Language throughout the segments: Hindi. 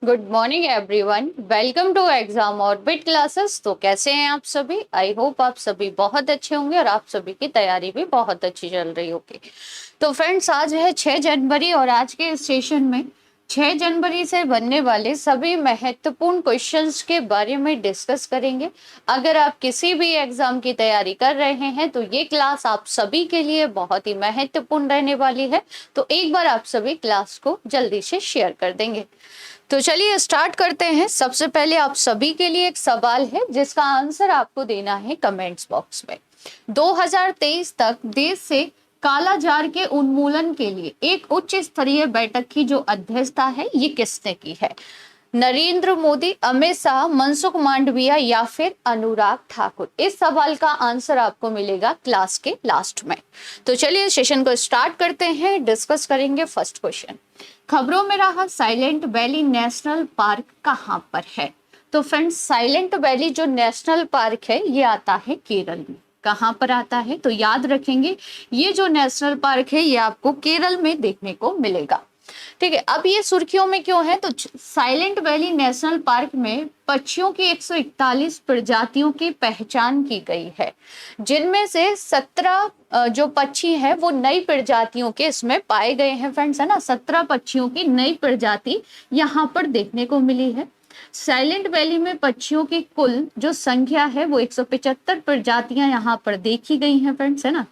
Good morning everyone, welcome to exam orbit classes. तो कैसे हैं आप सभी? आई होप आप सभी बहुत अच्छे होंगे और आप सभी की तैयारी भी बहुत अच्छी चल रही होगी। तो फ्रेंड्स, आज है 6 जनवरी और आज के इस सेशन में 6 जनवरी से बनने वाले सभी महत्वपूर्ण क्वेश्चंस के बारे में डिस्कस करेंगे। अगर आप किसी भी एग्जाम की तैयारी कर रहे हैं तो ये क्लास आप सभी के लिए बहुत ही महत्वपूर्ण रहने वाली है। तो एक बार आप सभी क्लास को जल्दी से शेयर कर देंगे। तो चलिए स्टार्ट करते हैं। सबसे पहले आप सभी के लिए एक सवाल है जिसका आंसर आपको देना है कमेंट्स बॉक्स में। 2023 तक देश से कालाजार के उन्मूलन के लिए एक उच्च स्तरीय बैठक की जो अध्यक्षता है ये किसने की है? नरेंद्र मोदी, अमित शाह, मनसुख मांडविया या फिर अनुराग ठाकुर? इस सवाल का आंसर आपको मिलेगा क्लास के लास्ट में। तो चलिए सेशन को स्टार्ट करते हैं, डिस्कस करेंगे फर्स्ट क्वेश्चन। खबरों में रहा साइलेंट वैली नेशनल पार्क कहां पर है? तो फ्रेंड्स, साइलेंट वैली जो नेशनल पार्क है ये आता है केरल में। कहां पर आता है? तो याद रखेंगे ये जो नेशनल पार्क है ये आपको केरल में देखने को मिलेगा। ठीक है, अब ये सुर्खियों में क्यों है? तो साइलेंट वैली नेशनल पार्क में पक्षियों की 141 प्रजातियों की पहचान की गई है, जिनमें से 17 जो पक्षी है वो नई प्रजातियों के इसमें पाए गए हैं। फ्रेंड्स, है ना, 17 पक्षियों की नई प्रजाति यहाँ पर देखने को मिली है। साइलेंट वैली में पक्षियों की कुल जो संख्या है वो 175 प्रजातियां यहाँ पर देखी गई हैं। फ्रेंड्स, है ना।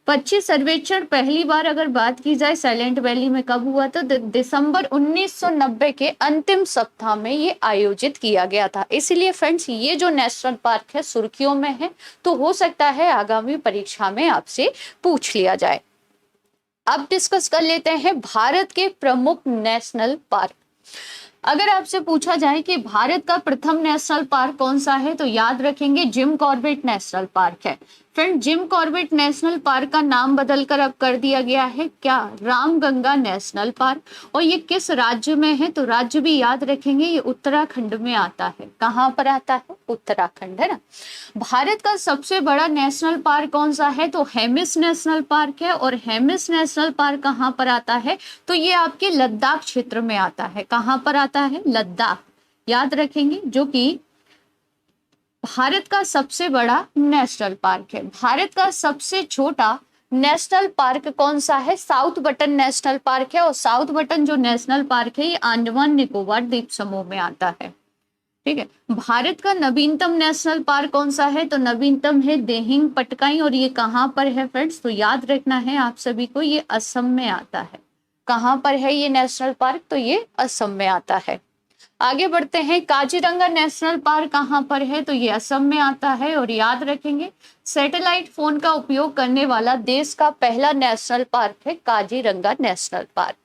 पक्षी सर्वेक्षण पहली बार अगर बात की जाए साइलेंट वैली में कब हुआ तो दिसंबर 1990 के अंतिम सप्ताह में ये आयोजित किया गया था। इसलिए फ्रेंड्स, ये जो नेशनल पार्क है सुर्खियों में है, तो हो सकता है आगामी परीक्षा में आपसे पूछ लिया जाए। अब डिस्कस कर लेते हैं भारत के प्रमुख नेशनल पार्क। अगर आपसे पूछा जाए कि भारत का प्रथम नेशनल पार्क कौन सा है तो याद रखेंगे जिम कॉर्बेट नेशनल पार्क है। Friend, Jim Corbett national park का नाम बदलकर अब कर दिया गया है क्या? Ramganga national park. और ये किस राज्य में है? तो राज्य भी याद रखेंगे, ये उत्तराखंड में आता है। कहाँ पर आता है? उत्तराखंड, है ना। भारत का सबसे बड़ा नेशनल पार्क कौन सा है? तो हेमिस नेशनल पार्क है। और हेमिस नेशनल पार्क कहाँ पर आता है? तो ये आपके लद्दाख क्षेत्र में आता है। कहाँ पर आता है? लद्दाख। याद रखेंगे, जो कि भारत का सबसे बड़ा नेशनल पार्क है। भारत का सबसे छोटा नेशनल पार्क कौन सा है? साउथ बटन नेशनल पार्क है। और साउथ बटन जो नेशनल पार्क है ये अंडमान निकोबार द्वीप समूह में आता है। ठीक है। भारत का नवीनतम नेशनल पार्क कौन सा है? तो नवीनतम है देहिंग पटकाई। और ये कहाँ पर है फ्रेंड्स? तो याद रखना है आप सभी को, ये असम में आता है। कहाँ पर है ये नेशनल पार्क? तो ये असम में आता है। आगे बढ़ते हैं, काजीरंगा नेशनल पार्क कहाँ पर है? तो ये असम में आता है। और याद रखेंगे सैटेलाइट फोन का उपयोग करने वाला देश का पहला नेशनल पार्क है Kaziranga national park.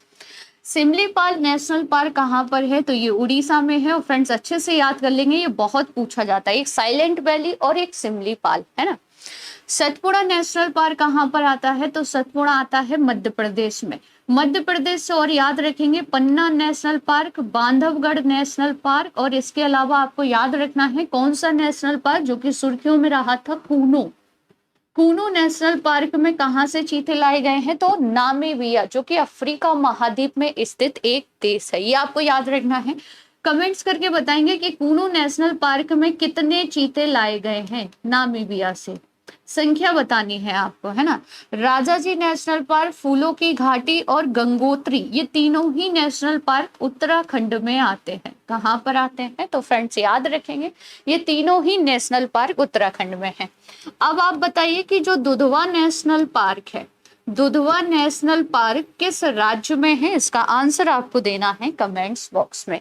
Simlipal national park कहाँ पर है? तो ये उड़ीसा में है। और फ्रेंड्स, अच्छे से याद कर लेंगे, ये बहुत पूछा जाता है। एक साइलेंट वैली और एक सिमलीपाल, है ना। सतपुड़ा नेशनल पार्क कहाँ पर आता है? तो सतपुड़ा आता है मध्य प्रदेश में। मध्य प्रदेश से और याद रखेंगे Panna national park, Bandhavgarh national park. और इसके अलावा आपको याद रखना है कौन सा नेशनल पार्क जो कि सुर्खियों में रहा था? कूनो। कूनो नेशनल पार्क में कहां से चीते लाए गए हैं? तो नामीबिया, जो कि अफ्रीका महाद्वीप में स्थित एक देश है। ये आपको याद रखना है। कमेंट्स करके बताएंगे कि कूनो नेशनल पार्क में कितने चीते लाए गए हैं नामीबिया से। संख्या बतानी है आपको, है ना। राजाजी नेशनल पार्क, फूलों की घाटी और गंगोत्री, ये तीनों ही नेशनल पार्क उत्तराखंड में आते हैं। कहाँ पर आते हैं? तो फ्रेंड्स याद रखेंगे ये तीनों ही नेशनल पार्क उत्तराखंड में हैं। अब आप बताइए कि जो दुधवा नेशनल पार्क है, दुधवा नेशनल पार्क किस राज्य में है? इसका आंसर आपको देना है कमेंट्स बॉक्स में।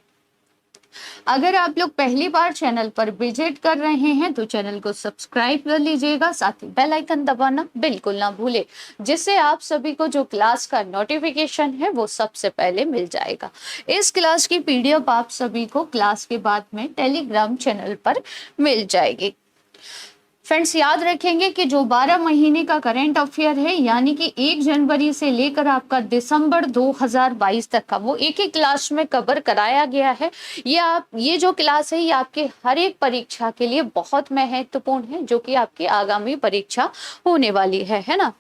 अगर आप लोग पहली बार चैनल पर विजिट कर रहे हैं तो चैनल को सब्सक्राइब कर लीजिएगा, साथ ही बेल आइकन दबाना बिल्कुल ना भूले, जिससे आप सभी को जो क्लास का नोटिफिकेशन है वो सबसे पहले मिल जाएगा। इस क्लास की पीडीएफ आप सभी को क्लास के बाद में टेलीग्राम चैनल पर मिल जाएगी। फ्रेंड्स, याद रखेंगे कि जो 12 महीने का करंट अफेयर है, यानी कि 1 जनवरी से लेकर आपका दिसंबर 2022 तक का, वो एक ही क्लास में कवर कराया गया है। ये जो क्लास है ये आपके हर एक परीक्षा के लिए बहुत महत्वपूर्ण है, जो कि आपकी आगामी परीक्षा होने वाली है ना।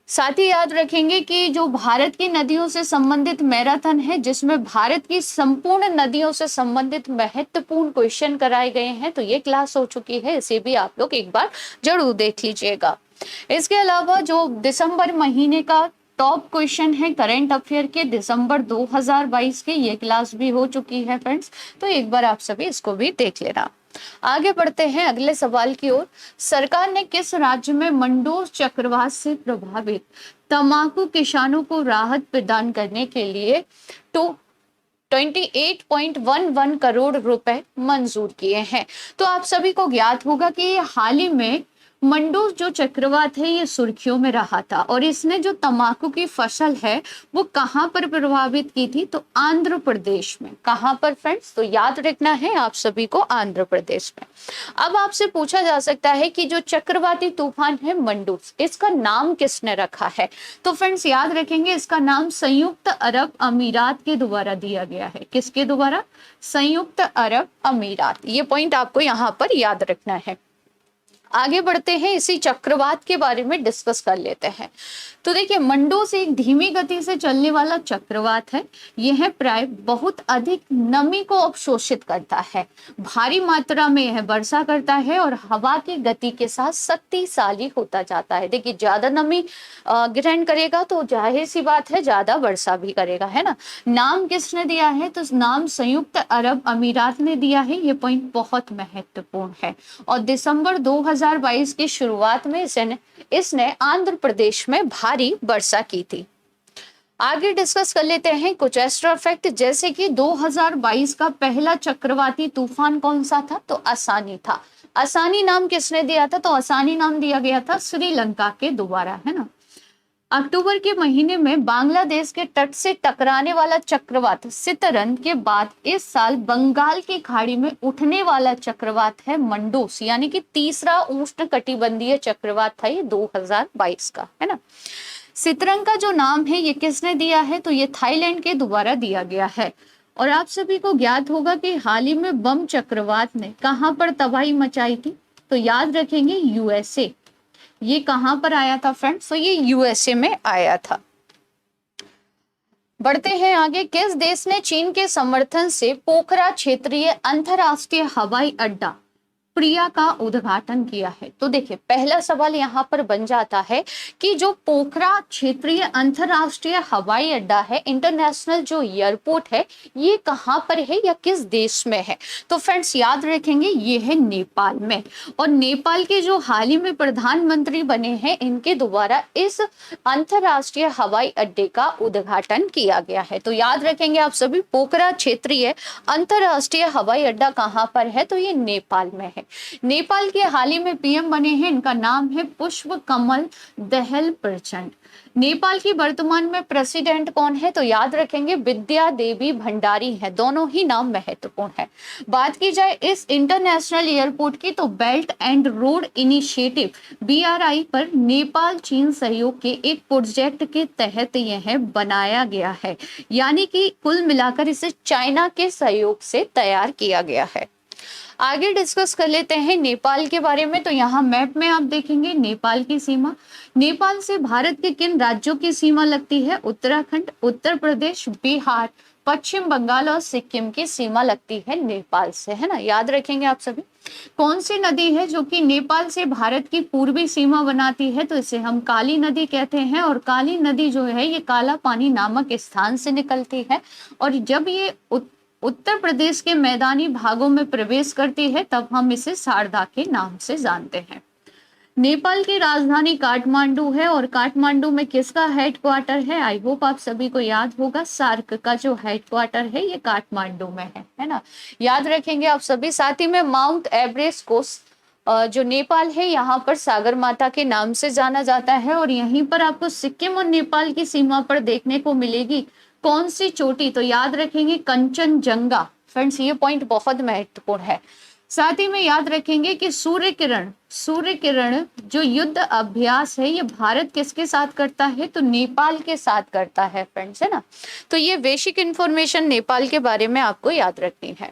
साथ ही याद रखेंगे कि जो भारत की नदियों से संबंधित मैराथन है, जिसमें भारत की संपूर्ण नदियों से संबंधित महत्वपूर्ण क्वेश्चन कराए गए हैं, तो ये क्लास हो चुकी है, इसे भी आप लोग एक बार जरूर देख लीजिएगा। इसके अलावा जो दिसंबर महीने का टॉप क्वेश्चन है करंट अफेयर के दिसंबर 2022 के, ये क्लास भी हो चुकी है फ्रेंड्स, तो एक बार आप सभी इसको भी देख लेना। आगे बढ़ते हैं अगले सवाल की ओर। सरकार ने किस राज्य में मंडोर चक्रवात से प्रभावित तंबाकू किसानों को राहत प्रदान करने के लिए तो 28.11 करोड़ रुपए मंजूर किए हैं? तो आप सभी को ज्ञात होगा कि हाल ही में मंडोर जो चक्रवात है ये सुर्खियों में रहा था, और इसने जो तंबाकू की फसल है वो कहां पर प्रभावित की थी? तो आंध्र प्रदेश में। कहां पर फ्रेंड्स? तो याद रखना है आप सभी को, आंध्र प्रदेश में। अब आपसे पूछा जा सकता है कि जो चक्रवाती तूफान है मंडूर, इसका नाम किसने रखा है? तो फ्रेंड्स याद रखेंगे, इसका नाम संयुक्त अरब अमीरात के द्वारा दिया गया है। किसके द्वारा? संयुक्त अरब अमीरात। ये पॉइंट आपको यहाँ पर याद रखना है। आगे बढ़ते हैं, इसी चक्रवात के बारे में डिस्कस कर लेते हैं। तो देखिए, मंडोस एक धीमी गति से चलने वाला चक्रवात है। यह प्राय बहुत अधिक नमी को अवशोषित करता है, भारी मात्रा में यह वर्षा करता है और हवा की गति के साथ शक्तिशाली होता जाता है। देखिए, ज्यादा नमी ग्रहण करेगा तो जाहिर सी बात है ज्यादा वर्षा भी करेगा, है ना। नाम किसने दिया है? तो नाम संयुक्त अरब अमीरात ने दिया है। ये पॉइंट बहुत महत्वपूर्ण है। और दिसंबर 2022 की शुरुआत में इसने आंध्र प्रदेश में भारी वर्षा की थी। आगे डिस्कस कर लेते हैं कुछ एक्स्ट्रा फैक्ट, जैसे कि 2022 का पहला चक्रवाती तूफान कौन सा था? तो असानी था। असानी नाम किसने दिया था? तो असानी नाम दिया गया था श्रीलंका के द्वारा, है ना। अक्टूबर के महीने में बांग्लादेश के तट से टकराने वाला चक्रवात सितरन के बाद इस साल बंगाल की खाड़ी में उठने वाला चक्रवात है मंडोस, यानी कि तीसरा उष्ण कटिबंधीय चक्रवात था ये 2022 का, है ना। सितरन का जो नाम है ये किसने दिया है? तो ये थाईलैंड के द्वारा दिया गया है। और आप सभी को ज्ञात होगा कि हाल ही में बम चक्रवात ने कहां पर तबाही मचाई थी? तो याद रखेंगे यूएसए। ये कहां पर आया था फ्रेंड्स? तो ये यूएसए में आया था। बढ़ते हैं आगे। किस देश ने चीन के समर्थन से पोखरा क्षेत्रीय अंतरराष्ट्रीय हवाई अड्डा प्रिया का उद्घाटन किया है? तो देखिए, पहला सवाल यहाँ पर बन जाता है कि जो पोखरा क्षेत्रीय अंतरराष्ट्रीय हवाई अड्डा है, इंटरनेशनल जो एयरपोर्ट है, ये कहाँ पर है या किस देश में है? तो फ्रेंड्स याद रखेंगे ये है नेपाल में। और नेपाल के जो हाल ही में प्रधानमंत्री बने हैं, इनके द्वारा इस अंतरराष्ट्रीय हवाई अड्डे का उद्घाटन किया गया है। तो याद रखेंगे आप सभी, पोखरा क्षेत्रीय अंतरराष्ट्रीय हवाई अड्डा कहाँ पर है? तो ये नेपाल में है। नेपाल के हाल ही में पीएम बने हैं, इनका नाम है पुष्प कमल दहल प्रचंड। नेपाल की वर्तमान में प्रेसिडेंट कौन है? तो याद रखेंगे विद्या देवी भंडारी है। दोनों ही नाम महत्वपूर्ण है। बात की जाए इस इंटरनेशनल एयरपोर्ट की, तो belt and road initiative BRI पर नेपाल चीन सहयोग के एक प्रोजेक्ट के तहत यह बनाया गया है, यानी कि कुल मिलाकर इसे चाइना के सहयोग से तैयार किया गया है। आगे डिस्कस कर लेते हैं नेपाल के बारे में। तो यहाँ मैप में आप देखेंगे नेपाल की सीमा। नेपाल से भारत के किन राज्यों की सीमा लगती है? उत्तराखंड, उत्तर प्रदेश, बिहार, पश्चिम बंगाल और सिक्किम की सीमा लगती है नेपाल से, है ना। याद रखेंगे आप सभी। कौन सी नदी है जो कि नेपाल से भारत की पूर्वी सीमा बनाती है? तो इसे हम काली नदी कहते हैं। और काली नदी जो है ये काला पानी नामक स्थान से निकलती है, और जब ये उत्तर प्रदेश के मैदानी भागों में प्रवेश करती है तब हम इसे शारदा के नाम से जानते हैं। नेपाल की राजधानी काठमांडू है, और काठमांडू में किसका हेडक्वार्टर है? आई होप आप सभी को याद होगा, सार्क का जो हेडक्वार्टर है ये काठमांडू में है ना। याद रखेंगे आप सभी। साथ ही में माउंट एवरेस्ट को जो नेपाल है यहाँ पर सागर माता के नाम से जाना जाता है, और यहीं पर आपको सिक्किम और नेपाल की सीमा पर देखने को मिलेगी कौन सी चोटी? तो याद रखेंगे कंचनजंगा। फ्रेंड्स ये पॉइंट बहुत महत्वपूर्ण है। साथ ही में याद रखेंगे कि सूर्य किरण जो युद्ध अभ्यास है ये भारत किसके साथ करता है? तो नेपाल के साथ करता है फ्रेंड्स, है ना। तो ये बेसिक इंफॉर्मेशन नेपाल के बारे में आपको याद रखनी है।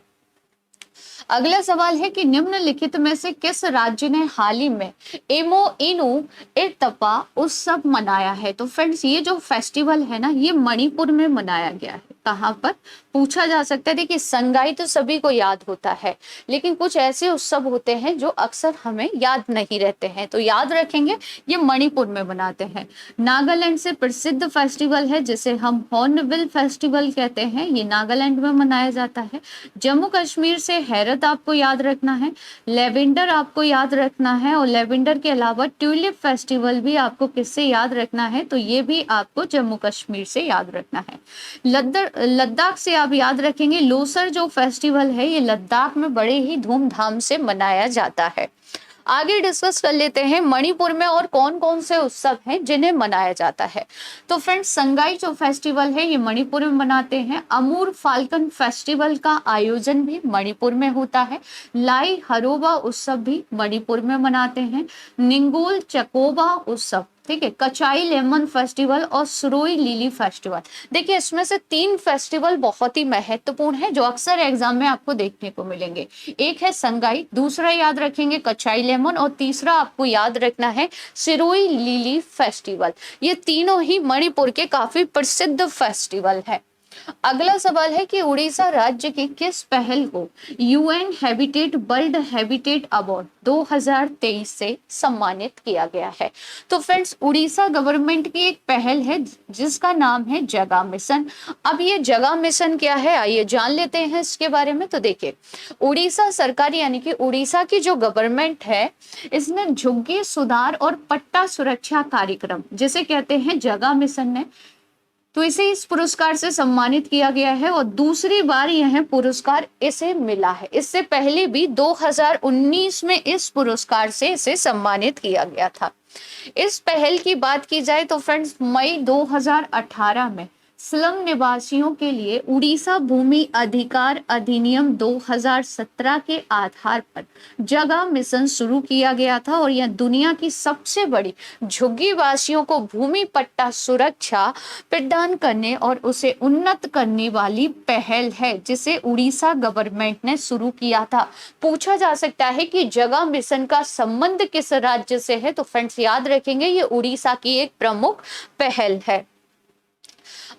अगला सवाल है कि निम्नलिखित में से किस राज्य ने हाल ही में एमो इनु इरतपा उत्सव मनाया है? तो फ्रेंड्स ये जो फेस्टिवल है ना, ये मणिपुर में मनाया गया है। कहाँ पर? पूछा जा सकता है। देखिए संगाई तो सभी को याद होता है, लेकिन कुछ ऐसे उत्सव होते हैं जो अक्सर हमें याद नहीं रहते हैं, तो याद रखेंगे ये मणिपुर में मनाते हैं। नागालैंड से प्रसिद्ध फेस्टिवल है जिसे हम हॉर्नबिल फेस्टिवल कहते हैं, ये नागालैंड में मनाया जाता है। जम्मू कश्मीर से हैरत आपको याद रखना है, लेवेंडर आपको याद रखना है, और लेवेंडर के अलावा ट्यूलिप फेस्टिवल भी आपको किससे याद रखना है? तो ये भी आपको जम्मू कश्मीर से याद रखना है। लद्दाख से आप याद रखेंगे लोसर जो फेस्टिवल है ये लद्दाख में बड़े ही धूमधाम से मनाया जाता है। आगे डिस्कस कर लेते हैं मणिपुर में और कौन कौन से उत्सव हैं जिन्हें मनाया जाता है। तो फ्रेंड्स संगाई जो फेस्टिवल है ये मणिपुर में मनाते हैं। अमूर फाल्कन फेस्टिवल का आयोजन भी मणिपुर में होता है। लाई हरोबा उत्सव भी मणिपुर में मनाते हैं। निंगोल चकोबा उत्सव, ठीक है, कचाई लेमन फेस्टिवल और सुरोई लिली फेस्टिवल। देखिए इसमें से 3 फेस्टिवल बहुत ही महत्वपूर्ण है जो अक्सर एग्जाम में आपको देखने को मिलेंगे। एक है संगाई, दूसरा याद रखेंगे कचाई लेमन, और तीसरा आपको याद रखना है सिरोई लिली फेस्टिवल। ये तीनों ही मणिपुर के काफी प्रसिद्ध फेस्टिवल है। अगला सवाल है कि उड़ीसा राज्य की किस पहल को UN habitat world habitat award 2023 से सम्मानित किया गया है? तो फ्रेंड्स उड़ीसा गवर्नमेंट की एक पहल है जिसका नाम है जगह मिशन। अब ये जगह मिशन क्या है आइए जान लेते हैं इसके बारे में। तो देखिए उड़ीसा सरकार यानी कि उड़ीसा की जो गवर्नमेंट है इसने झुग्गी सुधार और पट्टा सुरक्षा कार्यक्रम जिसे कहते हैं जगह मिशन ने, तो इसे इस पुरस्कार से सम्मानित किया गया है और दूसरी बार यह पुरस्कार इसे मिला है। इससे पहले भी 2019 में इस पुरस्कार से इसे सम्मानित किया गया था। इस पहल की बात की जाए तो फ्रेंड्स मई 2018 में स्लम निवासियों के लिए उड़ीसा भूमि अधिकार अधिनियम 2017 के आधार पर जगह मिशन शुरू किया गया था और यह दुनिया की सबसे बड़ी झुग्गी वासियों को भूमि पट्टा सुरक्षा प्रदान करने और उसे उन्नत करने वाली पहल है जिसे उड़ीसा गवर्नमेंट ने शुरू किया था। पूछा जा सकता है कि जगह मिशन का संबंध किस राज्य से है? तो फ्रेंड्स याद रखेंगे ये उड़ीसा की एक प्रमुख पहल है।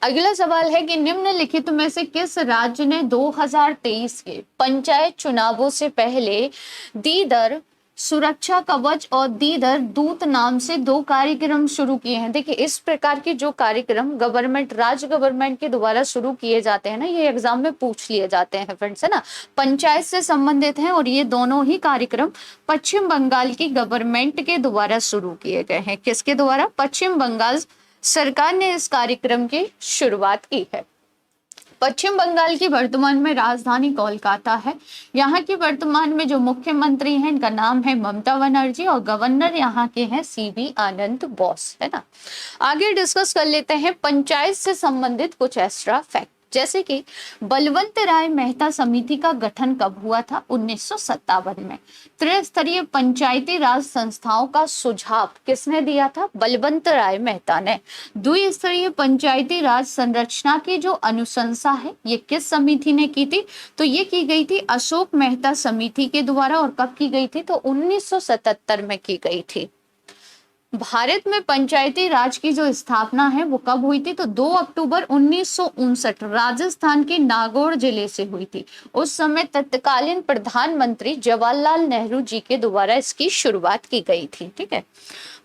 अगला सवाल है कि निम्नलिखित में से किस राज्य ने 2023 के पंचायत चुनावों से पहले दीदर सुरक्षा कवच और दीदर दूत नाम से 2 कार्यक्रम शुरू किए हैं? देखिए इस प्रकार के जो कार्यक्रम राज्य गवर्नमेंट के द्वारा शुरू किए जाते हैं ना, ये एग्जाम में पूछ लिए जाते हैं फ्रेंड्स, है ना, पंचायत से संबंधित हैं और ये दोनों ही कार्यक्रम पश्चिम बंगाल की गवर्नमेंट के द्वारा शुरू किए गए हैं। किसके द्वारा? पश्चिम बंगाल सरकार ने इस कार्यक्रम की शुरुआत की है। पश्चिम बंगाल की वर्तमान में राजधानी कोलकाता है। यहाँ की वर्तमान में जो मुख्यमंत्री हैं इनका नाम है ममता बनर्जी और गवर्नर यहाँ के हैं सीवी आनंद बोस, है ना। आगे डिस्कस कर लेते हैं पंचायत से संबंधित कुछ एक्स्ट्रा फैक्ट, जैसे कि बलवंत राय मेहता समिति का गठन कब हुआ था? 1957 में। त्रिस्तरीय पंचायती राज संस्थाओं का सुझाव किसने दिया था? बलवंत राय मेहता ने। द्विस्तरीय पंचायती राज संरचना की जो अनुशंसा है ये किस समिति ने की थी? तो ये की गई थी अशोक मेहता समिति के द्वारा। और कब की गई थी? तो 1977 में की गई थी। भारत में पंचायती राज की जो स्थापना है वो कब हुई थी? तो 2 अक्टूबर 1959 राजस्थान के नागौर जिले से हुई थी। उस समय तत्कालीन प्रधानमंत्री जवाहरलाल नेहरू जी के द्वारा इसकी शुरुआत की गई थी। ठीक है।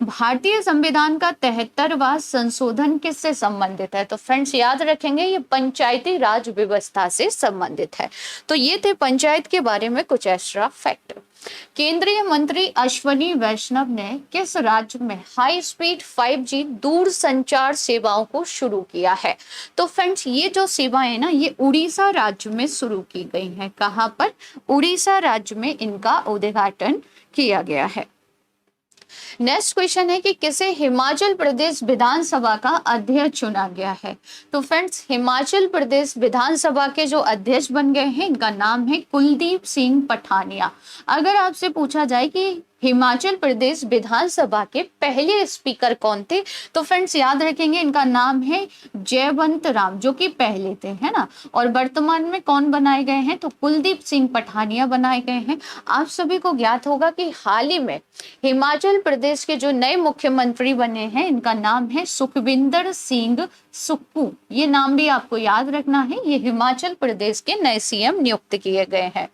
भारतीय संविधान का 73वां संशोधन किससे संबंधित है? तो फ्रेंड्स याद रखेंगे ये पंचायती राज व्यवस्था से संबंधित है। तो ये थे पंचायत के बारे में कुछ एक्स्ट्रा फैक्ट। केंद्रीय मंत्री अश्वनी वैष्णव ने किस राज्य में हाई स्पीड 5G दूर संचार सेवाओं को शुरू किया है? तो फ्रेंड्स ये जो सेवाएं ना ये उड़ीसा राज्य में शुरू की गई हैं। कहां पर? उड़ीसा राज्य में इनका उद्घाटन किया गया है। नेक्स्ट क्वेश्चन है कि किसे हिमाचल प्रदेश विधानसभा का अध्यक्ष चुना गया है? तो फ्रेंड्स हिमाचल प्रदेश विधानसभा के जो अध्यक्ष बन गए हैं इनका नाम है कुलदीप सिंह पठानिया। अगर आपसे पूछा जाए कि हिमाचल प्रदेश विधानसभा के पहले स्पीकर कौन थे? तो फ्रेंड्स याद रखेंगे, इनका नाम है जयवंत राम, जो कि पहले थे, है ना। और वर्तमान में कौन बनाए गए हैं? तो कुलदीप सिंह पठानिया बनाए गए हैं। आप सभी को ज्ञात होगा कि हाल ही में हिमाचल प्रदेश के जो नए मुख्यमंत्री बने हैं, इनका नाम है सुखविंदर सिंह सुक्खू। ये नाम भी आपको याद रखना है। ये हिमाचल प्रदेश के नए सीएम नियुक्त किए गए हैं।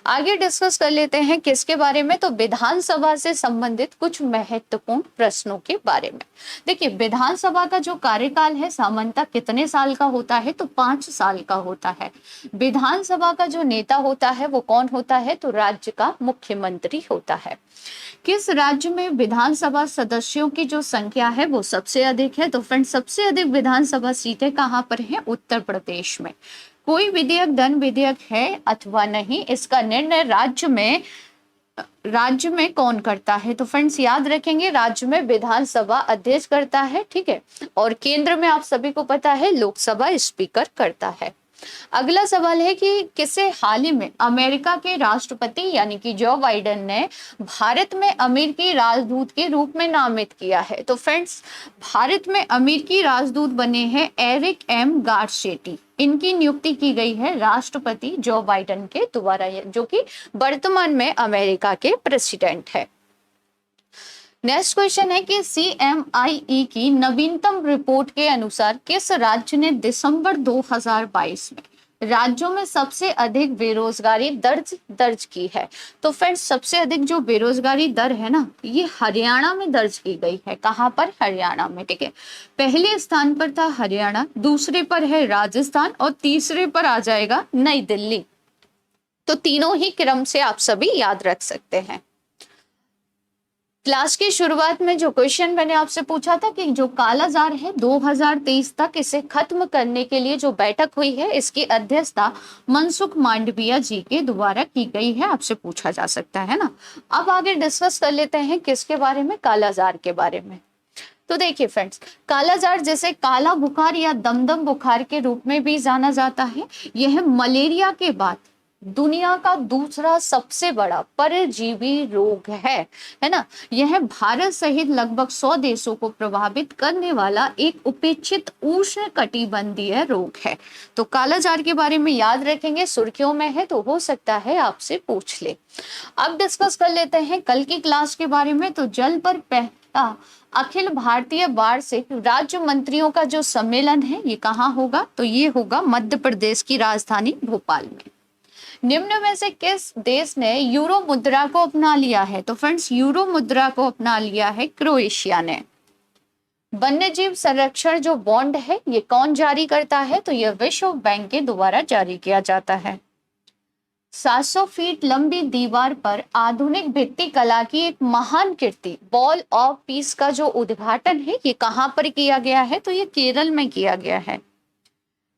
आगे डिस्कस कर लेते हैं किसके बारे में? तो विधानसभा से संबंधित कुछ महत्वपूर्ण प्रश्नों के बारे में। देखिए, विधानसभा का जो कार्यकाल है सामान्यतः कितने साल का होता है? तो 5 साल का होता है। विधानसभा का जो नेता होता है वो कौन होता है? तो राज्य का मुख्यमंत्री होता है। किस राज्य में विधानसभा सदस्यों की जो संख्या है वो सबसे अधिक है? तो फ्रेंड, सबसे अधिक विधानसभा सीटें कहाँ पर हैं? उत्तर प्रदेश में। कोई विधेयक धन विधेयक है अथवा नहीं, इसका निर्णय राज्य में कौन करता है? तो फ्रेंड्स याद रखेंगे, राज्य में विधानसभा अध्यक्ष करता है, ठीक है। और केंद्र में आप सभी को पता है लोकसभा स्पीकर करता है। अगला सवाल है कि किसे हाल ही में अमेरिका के राष्ट्रपति यानी कि जो बाइडेन ने भारत में अमेरिकी राजदूत के रूप में नामित किया है? तो फ्रेंड्स, भारत में अमेरिकी राजदूत बने हैं एरिक एम गारशेटी। इनकी नियुक्ति की गई है राष्ट्रपति जो बाइडेन के द्वारा, जो कि वर्तमान में अमेरिका के प्रेसिडेंट है। नेक्स्ट क्वेश्चन है कि CMIE की नवीनतम रिपोर्ट के अनुसार किस राज्य ने दिसंबर 2022 में राज्यों में सबसे अधिक बेरोजगारी दर्ज की है? तो फ्रेंड्स, सबसे अधिक जो बेरोजगारी दर है ना, ये हरियाणा में दर्ज की गई है। कहाँ पर? हरियाणा में, ठीक है। पहले स्थान पर था हरियाणा, दूसरे पर है राजस्थान और तीसरे पर आ जाएगा नई दिल्ली। तो तीनों ही क्रम से आप सभी याद रख सकते हैं। क्लास की शुरुआत में जो क्वेश्चन मैंने आपसे पूछा था कि जो कालाजार है 2023 तक इसे खत्म करने के लिए जो बैठक हुई है, इसकी अध्यक्षता मनसुख मांडविया जी के द्वारा की गई है, आपसे पूछा जा सकता है ना। अब आगे डिस्कस कर लेते हैं किसके बारे में? कालाजार के बारे में। तो देखिए फ्रेंड्स, कालाजार जैसे काला बुखार या दमदम बुखार के रूप में भी जाना जाता है, यह मलेरिया के बाद दुनिया का दूसरा सबसे बड़ा परजीवी रोग है ना। यह भारत सहित लगभग 100 देशों को प्रभावित करने वाला एक उपेक्षित उष्ण कटिबंधीय रोग है। तो कालाजार के बारे में याद रखेंगे, सुर्खियों में है तो हो सकता है आपसे पूछ ले। अब डिस्कस कर लेते हैं कल की क्लास के बारे में। तो जल पर पहला अखिल भारतीय वार्षिक राज्य मंत्रियों का जो सम्मेलन है ये कहाँ होगा? तो ये होगा मध्य प्रदेश की राजधानी भोपाल में। निम्न में से किस देश ने यूरो मुद्रा को अपना लिया है? तो फ्रेंड्स, यूरो मुद्रा को अपना लिया है क्रोएशिया ने। वन्यजीव संरक्षण जो बॉन्ड है ये कौन जारी करता है? तो यह विश्व बैंक के द्वारा जारी किया जाता है। 700 फीट लंबी दीवार पर आधुनिक भित्ति कला की एक महान कृति वॉल ऑफ पीस का जो उद्घाटन है ये कहाँ पर किया गया है? तो ये केरल में किया गया है।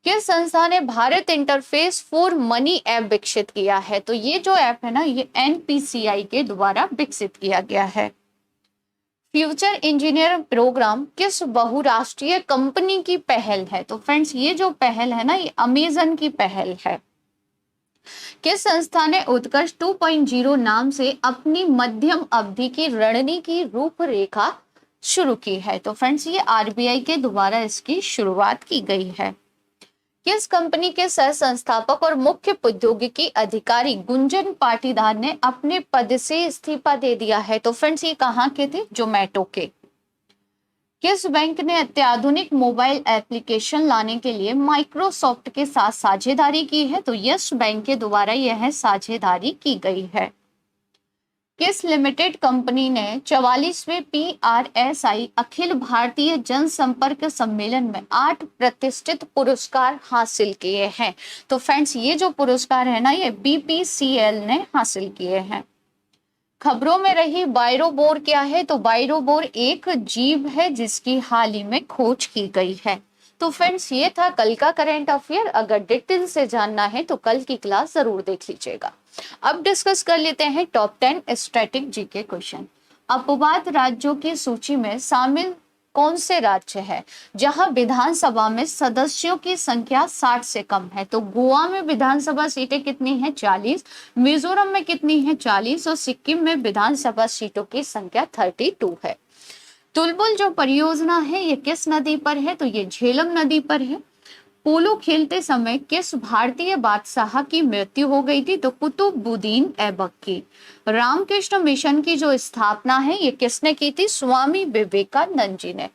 किस संस्था ने Bharat interface for money app विकसित किया है? तो ये जो ऐप है ना, ये NPCI के द्वारा विकसित किया गया है। फ्यूचर इंजीनियर प्रोग्राम किस बहुराष्ट्रीय कंपनी की पहल है? तो फ्रेंड्स, ये जो पहल है ना, ये अमेजन की पहल है। किस संस्था ने उत्कर्ष 2.0 नाम से अपनी मध्यम अवधि की रणनीति की रूपरेखा शुरू की है? तो फ्रेंड्स, ये RBI के द्वारा इसकी शुरुआत की गई है। किस कंपनी के सह संस्थापक और मुख्य प्रौद्योगिकी अधिकारी गुंजन पाटीदार ने अपने पद से इस्तीफा दे दिया है? तो फ्रेंड्स, ये कहाँ के थे? जोमेटो के। किस बैंक ने अत्याधुनिक मोबाइल एप्लीकेशन लाने के लिए माइक्रोसॉफ्ट के साथ साझेदारी की है? तो यस बैंक के द्वारा यह साझेदारी की गई है। किस लिमिटेड कंपनी ने 44वें PRSI अखिल भारतीय जनसंपर्क सम्मेलन में 8 प्रतिष्ठित पुरस्कार हासिल किए हैं? तो फ्रेंड्स, ये जो पुरस्कार है ना, ये BPCL ने हासिल किए हैं। खबरों में रही बायरोबोर क्या है? तो बायरोबोर एक जीव है जिसकी हाल ही में खोज की गई है। तो फ्रेंड्स, ये था कल का करंट अफेयर। अगर डिटेल से जानना है तो कल की क्लास जरूर देख लीजिएगा। अब डिस्कस कर लेते हैं टॉप 10 स्टैटिक जीके क्वेश्चन। अपवाद राज्यों की सूची में शामिल कौन से राज्य है जहां विधानसभा में सदस्यों की संख्या 60 से कम है? तो गोवा में विधानसभा सीटें कितनी हैं? 40। मिजोरम में कितनी है? 40। और सिक्किम में विधानसभा सीटों की संख्या 32 है। तुलबुल जो परियोजना है ये किस नदी पर है? तो ये झेलम नदी पर है। पोलो खेलते समय किस भारतीय बादशाह की मृत्यु हो गई थी? तो कुतुबुद्दीन ऐबक की। रामकृष्ण मिशन की जो स्थापना है ये किसने की थी? स्वामी विवेकानंद जी ने।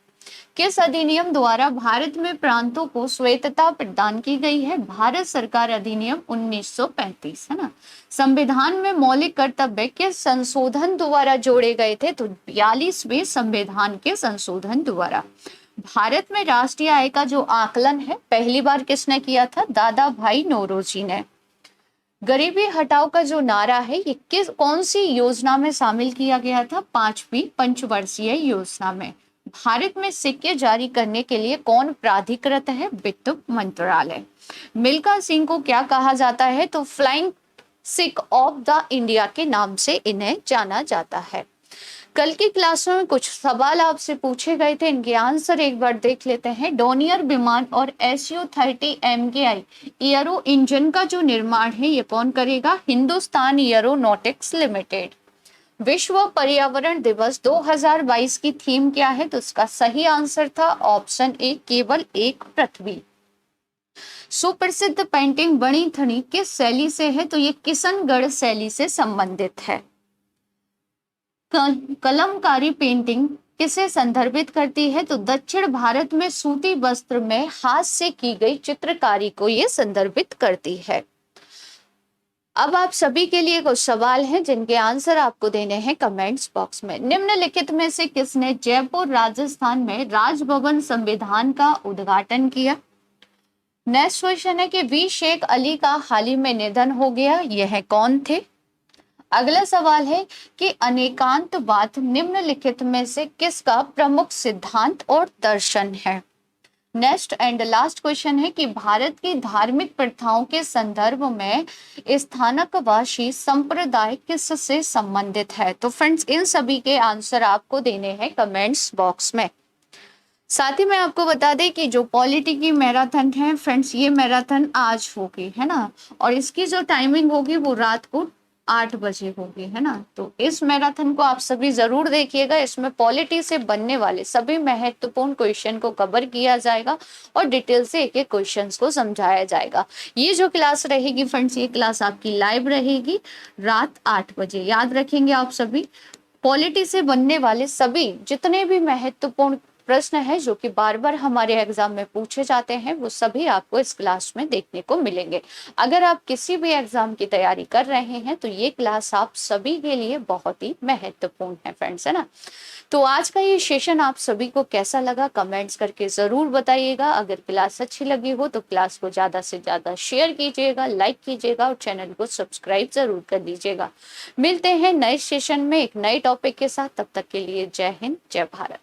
किस अधिनियम द्वारा भारत में प्रांतों को स्वायत्तता प्रदान की गई है? भारत सरकार अधिनियम 1935, है ना। संविधान में मौलिक कर्तव्य किस संशोधन द्वारा जोड़े गए थे? तो 42वें संविधान के संशोधन द्वारा। भारत में राष्ट्रीय आय का जो आकलन है पहली बार किसने किया था? दादा भाई नौरोजी ने। गरीबी हटाओ का जो नारा है ये कौन सी योजना में शामिल किया गया था? 5वीं पंचवर्षीय योजना में। भारत में सिक्के जारी करने के लिए कौन प्राधिकृत है? वित्त मंत्रालय। मिल्खा सिंह को क्या कहा जाता है? तो flying Sikh of the India के नाम से इन्हें जाना जाता है। कल की क्लासों में कुछ सवाल आपसे पूछे गए थे, इनके आंसर एक बार देख लेते हैं। डोनियर विमान और SU-30 MKI एयरो इंजन का जो निर्माण है ये कौन करेगा? Hindustan aeronautics limited. विश्व पर्यावरण दिवस 2022 की थीम क्या है? तो इसका सही आंसर था ऑप्शन ए, केवल एक पृथ्वी। सुप्रसिद्ध पेंटिंग बणी थनी किस शैली से है? तो ये किशनगढ़ शैली से संबंधित है। कलमकारी पेंटिंग किसे संदर्भित करती है? तो दक्षिण भारत में सूती वस्त्र में हाथ से की गई चित्रकारी को ये संदर्भित करती है। अब आप सभी के लिए कुछ सवाल हैं जिनके आंसर आपको देने हैं कमेंट्स बॉक्स में। निम्नलिखित में से किसने जयपुर राजस्थान में राजभवन संविधान का उद्घाटन किया? नेक्स्ट क्वेश्चन है कि वी शेख अली का हाल ही में निधन हो गया, यह कौन थे? अगला सवाल है कि अनेकांतवाद निम्नलिखित में से किसका प्रमुख सिद्धांत और दर्शन है? नेक्स्ट एंड लास्ट क्वेश्चन है कि भारत की धार्मिक प्रथाओं के संदर्भ में स्थानकवासी संप्रदाय किससे संबंधित है? तो फ्रेंड्स इन सभी के आंसर आपको देने हैं कमेंट्स बॉक्स में। साथ ही मैं आपको बता दें कि जो पॉलिटी की मैराथन है फ्रेंड्स ये मैराथन आज होगी, है ना, और इसकी जो टाइमिंग होगी वो रात को 8 बजे होगी, है ना। तो इस मैराथन को आप सभी जरूर देखिएगा। इसमें पॉलिटी से बनने वाले सभी महत्वपूर्ण क्वेश्चन को कवर किया जाएगा और डिटेल से एक एक क्वेश्चन को समझाया जाएगा। ये जो क्लास रहेगी फ्रेंड्स ये क्लास आपकी लाइव रहेगी रात 8 बजे। याद रखेंगे आप सभी, पॉलिटी से बनने वाले सभी जितने भी महत्वपूर्ण प्रश्न है जो कि बार बार हमारे एग्जाम में पूछे जाते हैं वो सभी आपको इस क्लास में देखने को मिलेंगे। अगर आप किसी भी एग्जाम की तैयारी कर रहे हैं तो ये क्लास आप सभी के लिए बहुत ही महत्वपूर्ण है फ्रेंड्स, है ना। तो आज का ये सेशन आप सभी को कैसा लगा कमेंट्स करके जरूर बताइएगा। अगर क्लास अच्छी लगी हो तो क्लास को ज्यादा से ज्यादा शेयर कीजिएगा, लाइक कीजिएगा और चैनल को सब्सक्राइब जरूर कर दीजिएगा। मिलते हैं नए सेशन में एक नए टॉपिक के साथ, तब तक के लिए जय हिंद जय भारत।